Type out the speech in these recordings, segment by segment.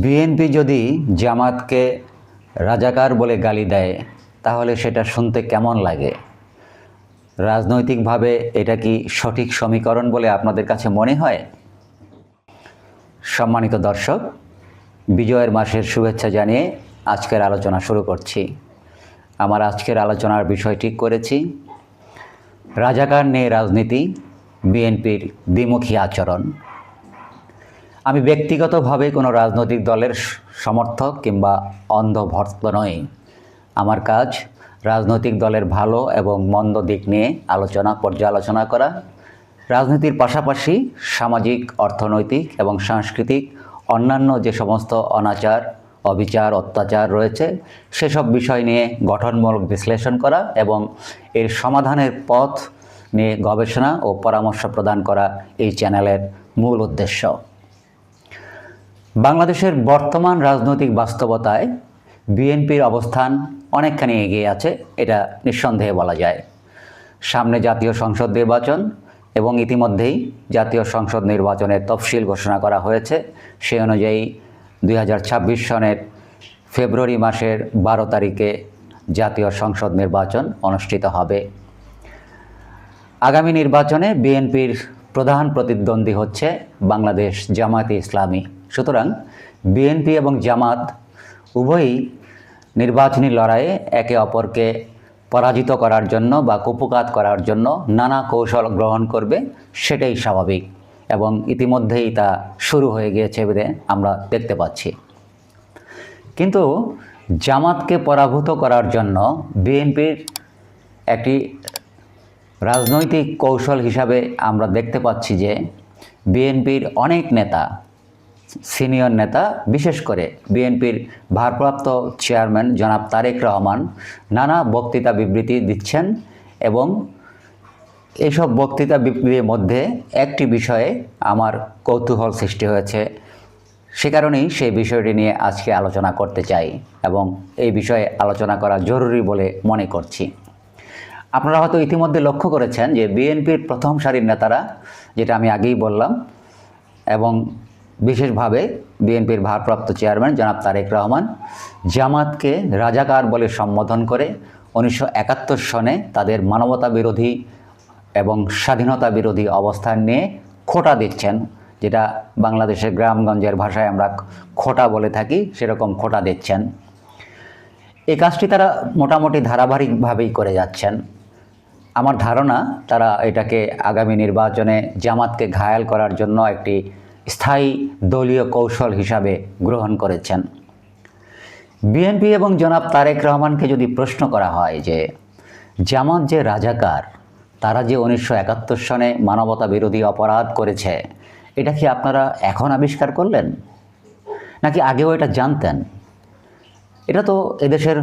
BNP যদি জামাতকে রাজাকার বলে গালি দেয় তাহলে সেটা শুনতে কেমন লাগে? রাজনৈতিকভাবে এটা কি সঠিক সমীকরণ বলে আপনাদের কাছে মনে হয়? সম্মানিত দর্শক, বিজয়ের মাসের শুভেচ্ছা জানিয়ে আজকের আলোচনা শুরু করছি। আমার আজকের আলোচনার বিষয় ঠিক করেছি রাজাকার নিয়ে রাজনীতি, বিএনপির দ্বিমুখী আচরণ। আমি ব্যক্তিগতভাবে কোনো রাজনৈতিক দলের সমর্থক কিংবা অন্ধ ভক্ত নই। আমার কাজ রাজনৈতিক দলের ভালো এবং মন্দ দিক নিয়ে পর্যালোচনা করা, রাজনীতির পাশাপাশি সামাজিক, অর্থনৈতিক এবং সাংস্কৃতিক অন্যান্য যে সমস্ত অনাচার, অবিচার, অত্যাচার রয়েছে সেসব বিষয় নিয়ে গঠনমূলক বিশ্লেষণ করা এবং এর সমাধানের পথ নিয়ে গবেষণা ও পরামর্শ প্রদান করা এই চ্যানেলের মূল উদ্দেশ্য। বাংলাদেশের বর্তমান রাজনৈতিক বাস্তবতায় বিএনপির অবস্থান অনেকখানি এগিয়ে আছে, এটা নিঃসন্দেহে বলা যায়। সামনে জাতীয় সংসদ নির্বাচন এবং ইতিমধ্যেই জাতীয় সংসদ নির্বাচনের তফসিল ঘোষণা করা হয়েছে। সেই অনুযায়ী 2026 সনের ফেব্রুয়ারি মাসের 12 তারিখে জাতীয় সংসদ নির্বাচন অনুষ্ঠিত হবে। আগামী নির্বাচনে বিএনপির প্রধান প্রতিদ্বন্দ্বী হচ্ছে বাংলাদেশ জামায়াতে ইসলামী। সুতরাং বিএনপি এবং জামাত উভয়ই নির্বাচনী লড়াইয়ে একে অপরকে পরাজিত করার জন্য বা কুপঘাত করার জন্য নানা কৌশল গ্রহণ করবে, সেটাই স্বাভাবিক এবং ইতিমধ্যেই তা শুরু হয়ে গিয়েছে বলে আমরা দেখতে পাচ্ছি। কিন্তু জামাতকে পরাভূত করার জন্য বিএনপির একটি রাজনৈতিক কৌশল হিসাবে আমরা দেখতে পাচ্ছি যে বিএনপির অনেক নেতা, সিনিয়র নেতা, বিশেষ করে বিএনপির ভারপ্রাপ্ত চেয়ারম্যান জনাব তারেক রহমান নানা বক্তৃতা বিবৃতি দিচ্ছেন এবং এইসব বক্তৃতা বিবৃতির মধ্যে একটি বিষয়ে আমার কৌতূহল সৃষ্টি হয়েছে। সে কারণেই সেই বিষয়টি নিয়ে আজকে আলোচনা করতে চাই এবং এই বিষয়ে আলোচনা করা জরুরি বলে মনে করছি। আপনারা হয়তো ইতিমধ্যে লক্ষ্য করেছেন যে বিএনপির প্রথম সারির নেতারা, যেটা আমি আগেই বললাম, এবং বিশেষভাবে বিএনপির ভারপ্রাপ্ত চেয়ারম্যান জনাব তারেক রহমান জামাতকে রাজাকার বলে সম্বোধন করে 1971 সনে তাদের মানবতা বিরোধী এবং স্বাধীনতা বিরোধী অবস্থান নিয়ে খোঁটা দিচ্ছেন, যেটা বাংলাদেশের গ্রামগঞ্জের ভাষায় আমরা খোঁটা বলে থাকি, সেরকম খোঁটা দিচ্ছেন। এই কাজটি তারা মোটামুটি ধারাবাহিকভাবেই করে যাচ্ছেন। আমার ধারণা তারা এটাকে আগামী নির্বাচনে জামাতকে ঘায়াল করার জন্য একটি স্থায়ী দলীয় কৌশল হিসাবে গ্রহণ করেছেন। বিএনপি এবং জনাব তারেক রহমানকে যদি প্রশ্ন করা হয় যে জামাত যে রাজাকার, তারা যে 1971 সনে মানবতা বিরোধী অপরাধ করেছে, এটা কি আপনারা এখন আবিষ্কার করলেন নাকি আগেও এটা জানতেন? এটা তো এদেশের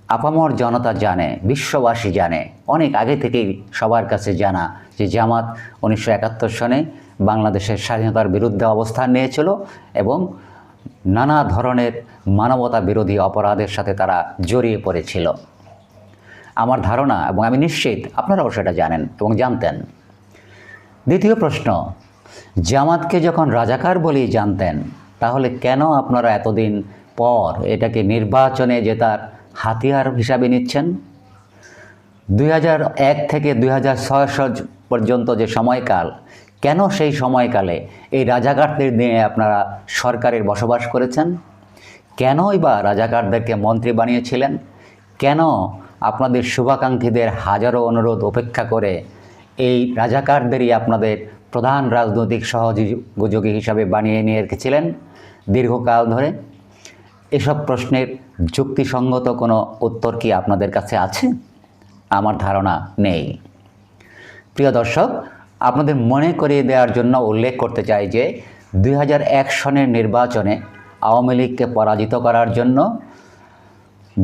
আপামর জনতা জানে, বিশ্ববাসী জানে, অনেক আগে থেকেই সবার কাছে জানা যে জামাত 1971 সনে বাংলাদেশের স্বাধীনতার বিরুদ্ধে অবস্থান নিয়েছিল এবং নানা ধরনের মানবতা বিরোধী অপরাধের সাথে তারা জড়িয়ে পড়েছিল। আমার ধারণা এবং আমি নিশ্চিত আপনারাও সেটা জানেন এবং জানতেন। দ্বিতীয় প্রশ্ন, জামাতকে যখন রাজাকার বলেই জানতেন, তাহলে কেন আপনারা এতদিন পর এটাকে নির্বাচনে জেতার হাতিয়ার হিসাবে নিচ্ছেন? 2001 থেকে 2006 পর্যন্ত যে সময়কাল, কেন সেই সময়কালে এই রাজাকারদের নিয়ে আপনারা সরকারের বসবাস করেছেন? কেনই বা রাজাকারদেরকে মন্ত্রী বানিয়েছিলেন? কেন আপনাদের শুভাকাঙ্ক্ষীদের হাজারো অনুরোধ উপেক্ষা করে এই রাজাকারদেরই আপনাদের প্রধান রাজনৈতিক সহযোগী হিসাবে বানিয়ে নিয়ে রেখেছিলেন দীর্ঘকাল ধরে? এসব প্রশ্নের যুক্তিসঙ্গত কোনো উত্তর কি আপনাদের কাছে আছে? আমার ধারণা নেই। প্রিয় দর্শক, আপনাদের মনে করিয়ে দেওয়ার জন্য উল্লেখ করতে চাই যে 2001 সনের নির্বাচনে আওয়ামী লীগকে পরাজিত করার জন্য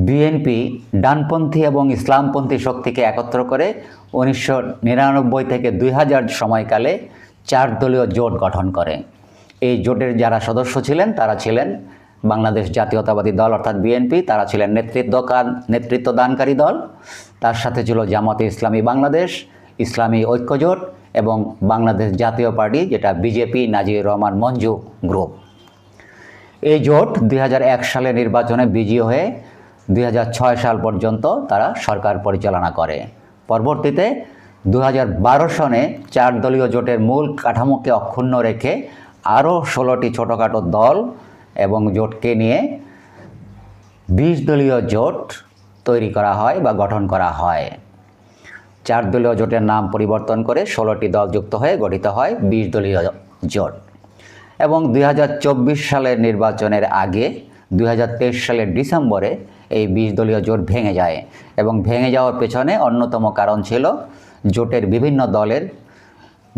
বিএনপি ডানপন্থী এবং ইসলামপন্থী শক্তিকে একত্র করে 1999 থেকে 2000 সময়কালে 4 দলীয় জোট গঠন করে। এই জোটের যারা সদস্য ছিলেন তারা ছিলেন বাংলাদেশ জাতীয়তাবাদী দল অর্থাৎ বিএনপি, তারা ছিলেন নেতৃত্বদানকারী দল, তার সাথে ছিল জামাতে ইসলামী বাংলাদেশ, ইসলামী ঐক্যজোট এবং বাংলাদেশ জাতীয় পার্টি, যেটা বিজেপি, নাজির রহমান মঞ্জু গ্রুপ। এই জোট 2001 সালে নির্বাচনে বিজয়ী হয়ে 2006 সাল পর্যন্ত তারা সরকার পরিচালনা করে। পরবর্তীতে 2012 সনে 4 দলীয় জোটের মূল কাঠামোকে অক্ষুণ্ণ রেখে আরও 16টি ছোটোখাটো দল এবং জোটকে নিয়ে 20 দলীয় জোট তৈরি করা হয় বা গঠন করা হয়। 4 দলীয় জোটের নাম পরিবর্তন করে 16টি দল যুক্ত হয়ে গঠিত হয় 20 দলীয় জোট। এবং 2024 সালের নির্বাচনের আগে 2023 সালের ডিসেম্বরে এই 20 দলীয় জোট ভেঙে যায় এবং ভেঙে যাওয়ার পেছনে অন্যতম কারণ ছিল জোটের বিভিন্ন দলের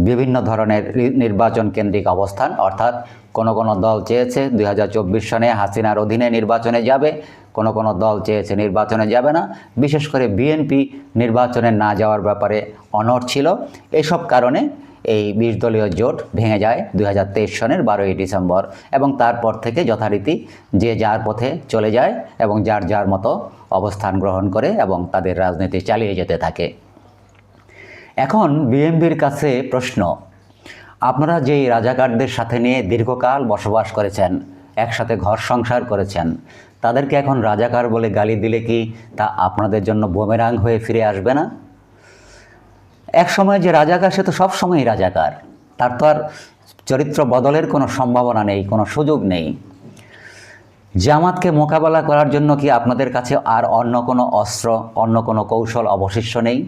বিভিন্ন ধরনের নির্বাচন কেন্দ্রিক অবস্থান। অর্থাৎ কোনো দল চেয়েছে 2024 সনে হাসিনার অধীনে নির্বাচনে যাবে, কোনো দল চেয়েছে নির্বাচনে যাবে না। বিশেষ করে বিএনপি নির্বাচনে না যাওয়ার ব্যাপারে অনড় ছিল। এসব কারণে এই 20 দলীয় জোট ভেঙে যায় 2023 সনের 12ই ডিসেম্বর এবং তারপর থেকে যথারীতি যে যার পথে চলে যায় এবং যার যার মতো অবস্থান গ্রহণ করে এবং তাদের রাজনীতি চালিয়ে যেতে থাকে। এখন বিএনপির কাছে প্রশ্ন, আপনারা যেই রাজাকারদের সাথে নিয়ে দীর্ঘকাল বসবাস করেছেন, একসাথে ঘর সংসার করেছেন, তাদেরকে এখন রাজাকার বলে গালি দিলে কি তা আপনাদের জন্য বুমেরাং হয়ে ফিরে আসবে না? এক সময় যে রাজাকার সে তো সবসময়ই রাজাকার, তার তো আর চরিত্র বদলের কোনো সম্ভাবনা নেই, কোনো সুযোগ নেই। জামাতকে মোকাবেলা করার জন্য কি আপনাদের কাছে আর অন্য কোনো অস্ত্র, অন্য কোনো কৌশল অবশিষ্ট নেই?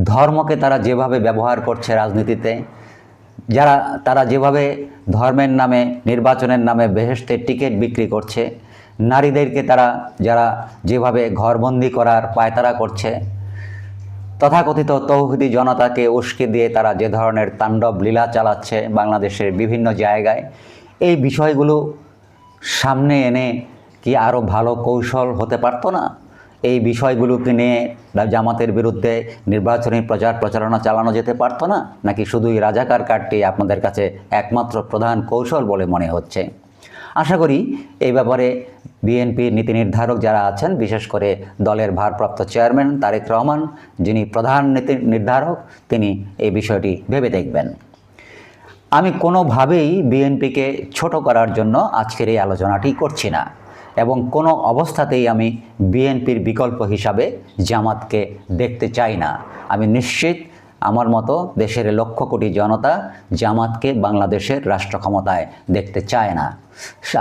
ধর্মকে তারা যেভাবে ব্যবহার করছে রাজনীতিতে, তারা যেভাবে ধর্মের নামে, নির্বাচনের নামে বেহেশতের টিকিট বিক্রি করছে, নারীদেরকে যারা যেভাবে ঘরবন্দি করার পায়তারা করছে, তথাকথিত তৌহিদি জনতাকে উস্কে দিয়ে তারা যে ধরনের তাণ্ডব লীলা চালাচ্ছে বাংলাদেশের বিভিন্ন জায়গায়, এই বিষয়গুলো সামনে এনে কি আরও ভালো কৌশল হতে পারতো না? এই বিষয়গুলোকে নিয়ে জামাতের বিরুদ্ধে নির্বাচনী প্রচারণা চালানো যেতে পারতো না? নাকি শুধুই রাজাকার কার্ডটি আপনাদের কাছে একমাত্র প্রধান কৌশল বলে মনে হচ্ছে? আশা করি এই ব্যাপারে বিএনপির নীতি নির্ধারক যারা আছেন, বিশেষ করে দলের ভারপ্রাপ্ত চেয়ারম্যান তারেক রহমান, যিনি প্রধান নীতি নির্ধারক, তিনি এই বিষয়টি ভেবে দেখবেন। আমি কোনোভাবেই বিএনপিকে ছোট করার জন্য আজকের এই আলোচনাটি করছি না এবং কোনো অবস্থাতেই আমি বিএনপির বিকল্প হিসাবে জামাতকে দেখতে চাই না। আমি নিশ্চিত আমার মতো দেশের লক্ষ কোটি জনতা জামাতকে বাংলাদেশের রাষ্ট্র ক্ষমতায় দেখতে চায় না।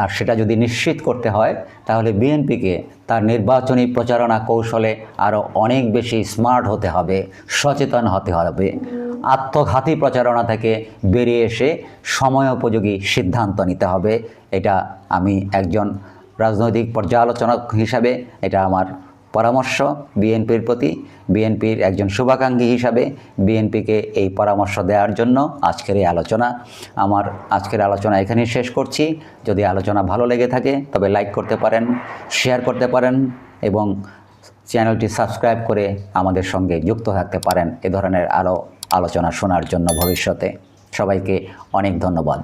আর সেটা যদি নিশ্চিত করতে হয় তাহলে বিএনপিকে তার নির্বাচনী প্রচারণা কৌশলে আরও অনেক বেশি স্মার্ট হতে হবে, সচেতন হতে হবে, আত্মঘাতী প্রচারণা থেকে বেরিয়ে এসে সময়োপযোগী সিদ্ধান্ত নিতে হবে। এটা আমি একজন রাজনৈতিক পর্যালোচক হিসাবে এটা আমার পরামর্শ বিএনপির প্রতি। বিএনপির একজন শুভাকাঙ্ক্ষী হিসাবে বিএনপিকে এই পরামর্শ দেওয়ার জন্য আজকের এই আলোচনা। আমার আজকের আলোচনা এখানেই শেষ করছি। যদি আলোচনা ভালো লেগে থাকে তবে লাইক করতে পারেন, শেয়ার করতে পারেন এবং চ্যানেলটি সাবস্ক্রাইব করে আমাদের সঙ্গে যুক্ত থাকতে পারেন এ ধরনের আরও আলোচনা শোনার জন্য ভবিষ্যতে। সবাইকে অনেক ধন্যবাদ।